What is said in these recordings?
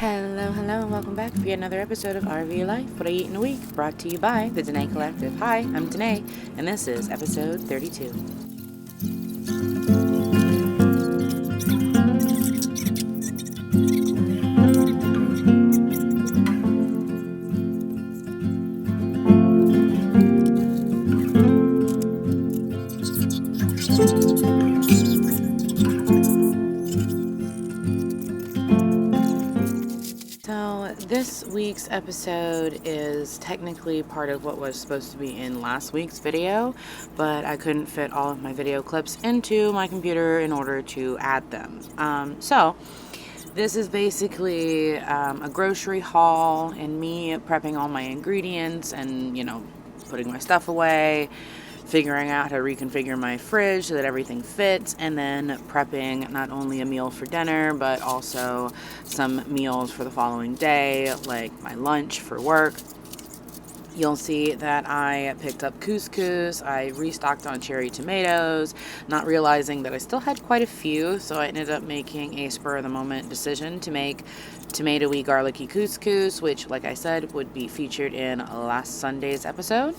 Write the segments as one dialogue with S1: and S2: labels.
S1: Hello, and welcome back for yet another episode of RV Life, What I Eat in a Week, brought to you by the Danae Collective. Hi, I'm Danae, and this is episode 32. So this week's episode is technically part of what was supposed to be in last week's video, but I couldn't fit all of my video clips into my computer in order to add them. So this is basically a grocery haul and me prepping all my ingredients and, putting my stuff away, figuring out how to reconfigure my fridge so that everything fits, and then prepping not only a meal for dinner, but also some meals for the following day, like my lunch for work. You'll see that I picked up couscous. I restocked on cherry tomatoes, not realizing that I still had quite a few, so I ended up making a spur-of-the-moment decision to make tomatoey garlicky couscous, which, like I said, would be featured in last Sunday's episode.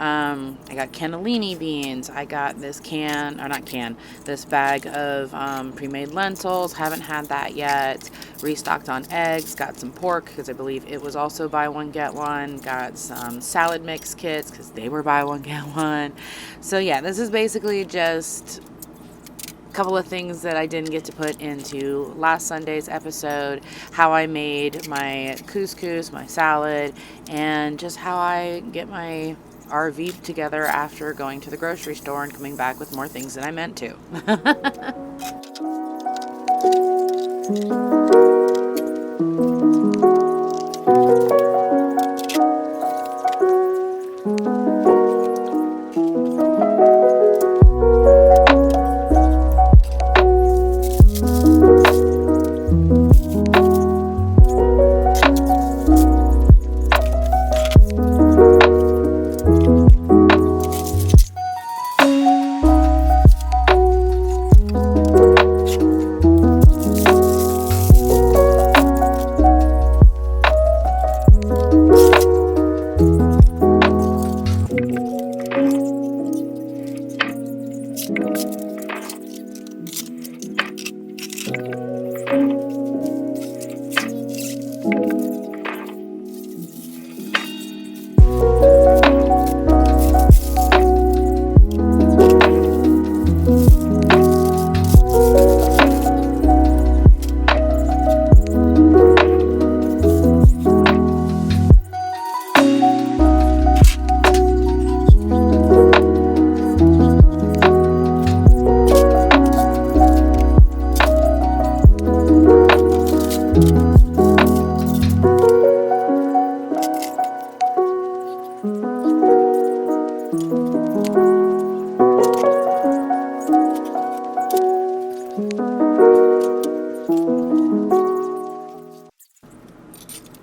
S1: I got cannellini beans. I got this this bag of pre-made lentils. Haven't had that yet. Restocked on eggs. Got some pork because I believe it was also buy one get one. Got some salad mix kits because they were buy one get one. So yeah, this is basically just a couple of things that I didn't get to put into last Sunday's episode, how I made my couscous, my salad, and just how I get my RV together after going to the grocery store and coming back with more things than I meant to.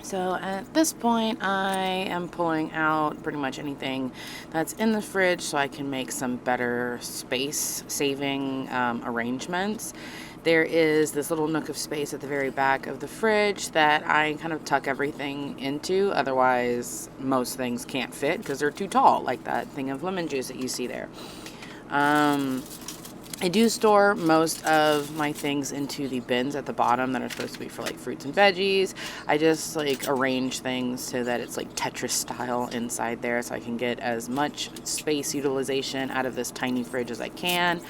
S1: So at this point, I am pulling out pretty much anything that's in the fridge so I can make some better space-saving arrangements. There is this little nook of space at the very back of the fridge that I kind of tuck everything into. Otherwise, most things can't fit because they're too tall, like that thing of lemon juice that you see there. I do store most of my things into the bins at the bottom that are supposed to be for like fruits and veggies. I just like arrange things so that it's like Tetris style inside there so I can get as much space utilization out of this tiny fridge as I can.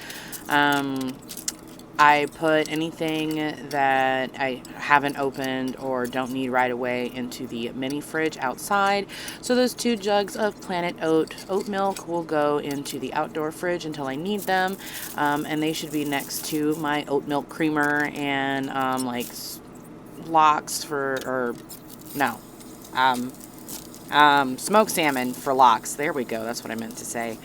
S1: I put anything that I haven't opened or don't need right away into the mini fridge outside. So those 2 jugs of Planet oat milk will go into the outdoor fridge until I need them. And they should be next to my oat milk creamer and lox smoked salmon for lox. There we go. That's what I meant to say.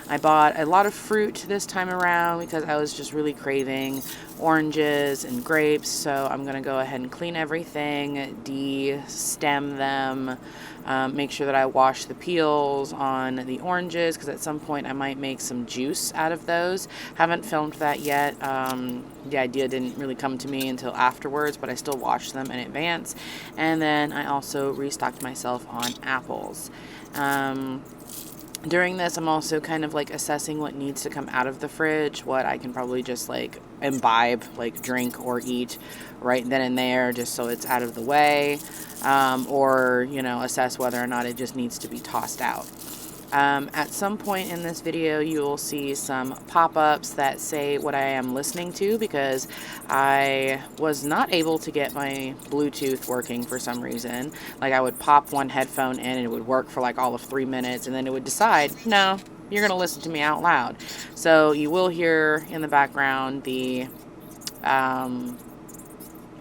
S1: I bought a lot of fruit this time around because I was just really craving oranges and grapes. So I'm going to go ahead and clean everything, de-stem them, make sure that I wash the peels on the oranges because at some point I might make some juice out of those. Haven't filmed that yet. The idea didn't really come to me until afterwards, but I still washed them in advance. And then I also restocked myself on apples. During this, I'm also kind of like assessing what needs to come out of the fridge, what I can probably just like imbibe, like drink or eat right then and there, just so it's out of the way, or, you know, assess whether or not it just needs to be tossed out. At some point in this video, you will see some pop-ups that say what I am listening to because I was not able to get my Bluetooth working for some reason. Like I would pop one headphone in and it would work for like all of 3 minutes and then it would decide, no, you're going to listen to me out loud. So you will hear in the background the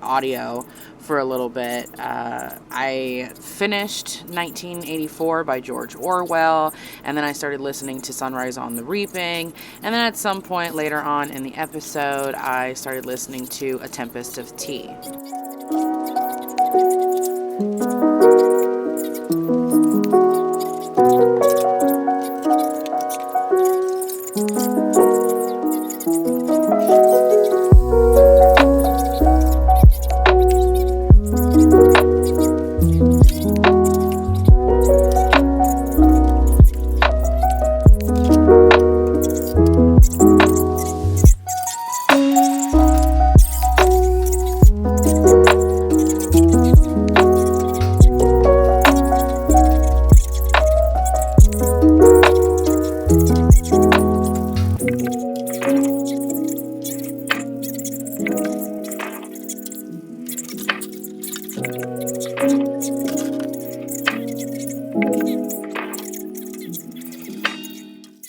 S1: audio for a little bit. I finished 1984 by George Orwell, and then I started listening to Sunrise on the Reaping, and then at some point later on in the episode, I started listening to A Tempest of Tea.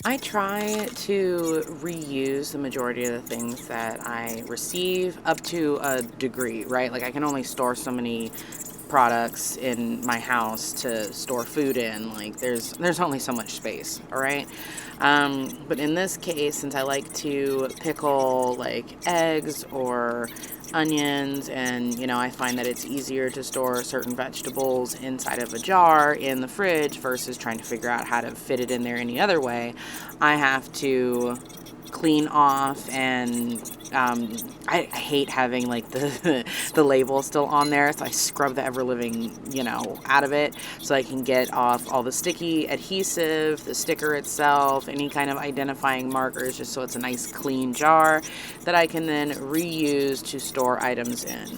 S1: I try to reuse the majority of the things that I receive up to a degree, right? Like I can only store so many products in my house to store food in. Like there's only so much space, all right? But in this case, since I like to pickle like eggs or onions, and you know, I find that it's easier to store certain vegetables inside of a jar in the fridge versus trying to figure out how to fit it in there any other way. I have to clean off, and I hate having like the the label still on there, so I scrub the ever living, you know, out of it so I can get off all the sticky adhesive, the sticker itself, any kind of identifying markers, just so it's a nice clean jar that I can then reuse to store items in.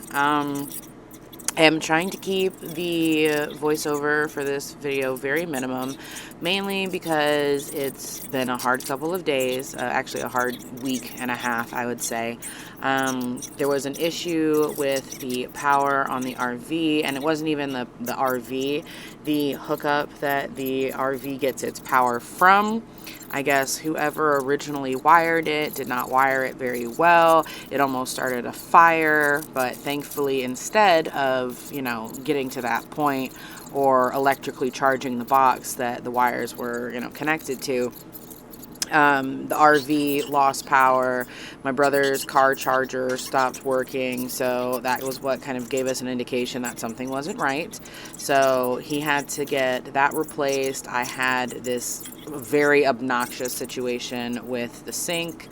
S1: I am trying to keep the voiceover for this video very minimum, mainly because it's been a hard couple of days, actually a hard week and a half, I would say. There was an issue with the power on the RV, and it wasn't even the RV, the hookup that the RV gets its power from. I guess whoever originally wired it did not wire it very well. It almost started a fire, but thankfully instead of, you know, getting to that point or electrically charging the box that the wires were, you know, connected to, the RV lost power. My brother's car charger stopped working, so that was what kind of gave us an indication that something wasn't right. So he had to get that replaced. I had this very obnoxious situation with the sink.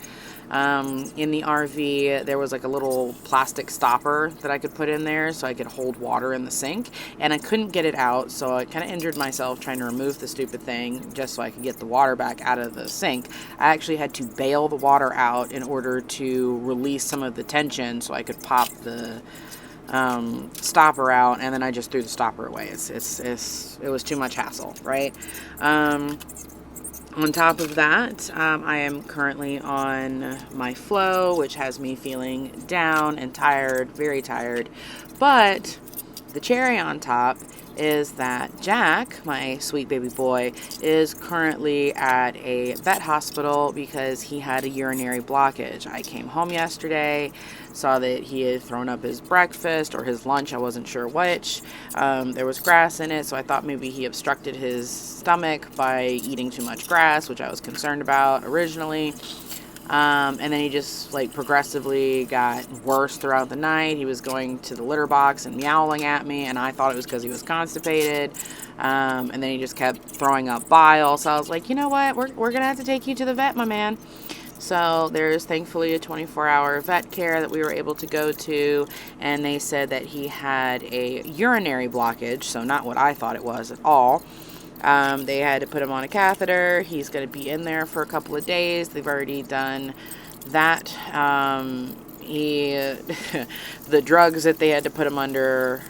S1: In the RV, there was like a little plastic stopper that I could put in there so I could hold water in the sink, and I couldn't get it out, so I kind of injured myself trying to remove the stupid thing just so I could get the water back out of the sink. I actually had to bail the water out in order to release some of the tension so I could pop the stopper out, and then I just threw the stopper away. It was too much hassle, right? On top of that, I am currently on my flow, which has me feeling down and tired, very tired. But the cherry on top is that Jack, my sweet baby boy, is currently at a vet hospital because he had a urinary blockage. I came home yesterday, saw that he had thrown up his breakfast or his lunch, I wasn't sure which. There was grass in it, so I thought maybe he obstructed his stomach by eating too much grass, which I was concerned about originally. And then he just progressively got worse throughout the night. He was going to the litter box and meowing at me, and I thought it was because he was constipated. And then he just kept throwing up bile. So I was like, you know what? We're going to have to take you to the vet, my man. So there's thankfully a 24-hour vet care that we were able to go to, and they said that he had a urinary blockage, so not what I thought it was at all. They had to put him on a catheter. He's going to be in there for a couple of days. They've already done that. The drugs that they had to put him under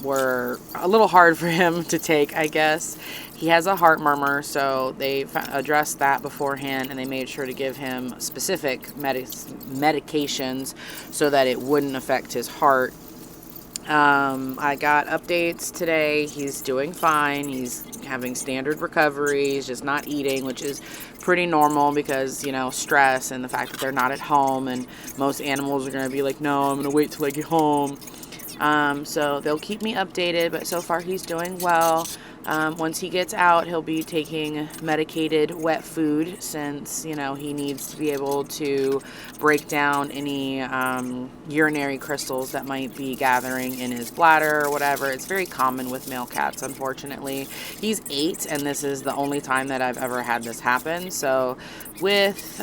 S1: were a little hard for him to take, I guess. He has a heart murmur, so they addressed that beforehand, and they made sure to give him specific medications so that it wouldn't affect his heart. I got updates today. He's doing fine. He's having standard recovery. He's just not eating, which is pretty normal because, stress and the fact that they're not at home, and most animals are going to be like, no, I'm going to wait till I get home. So they'll keep me updated, but so far he's doing well. Once he gets out, he'll be taking medicated wet food since, he needs to be able to break down any urinary crystals that might be gathering in his bladder or whatever. It's very common with male cats, unfortunately. He's 8, and this is the only time that I've ever had this happen. So with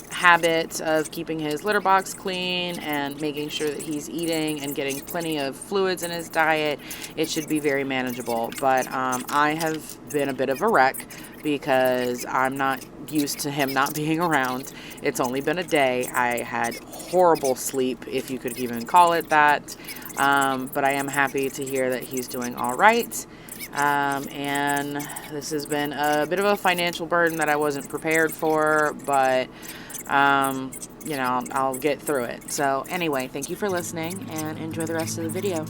S1: habit of keeping his litter box clean and making sure that he's eating and getting plenty of fluids in his diet, it should be very manageable. But I have been a bit of a wreck because I'm not used to him not being around. It's only been a day. I had horrible sleep, if you could even call it that. But I am happy to hear that he's doing all right. And this has been a bit of a financial burden that I wasn't prepared for, but I'll get through it. So anyway, thank you for listening and enjoy the rest of the video.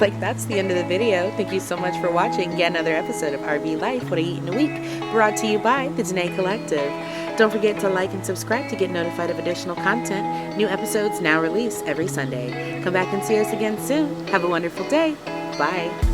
S1: like that's the end of the video. Thank you so much for watching yet another episode of RV Life, What I Eat in a Week, brought to you by the Danae Collective. Don't forget to like and subscribe to get notified of additional content. New episodes now release every Sunday. Come back and see us again soon. Have a wonderful day. Bye.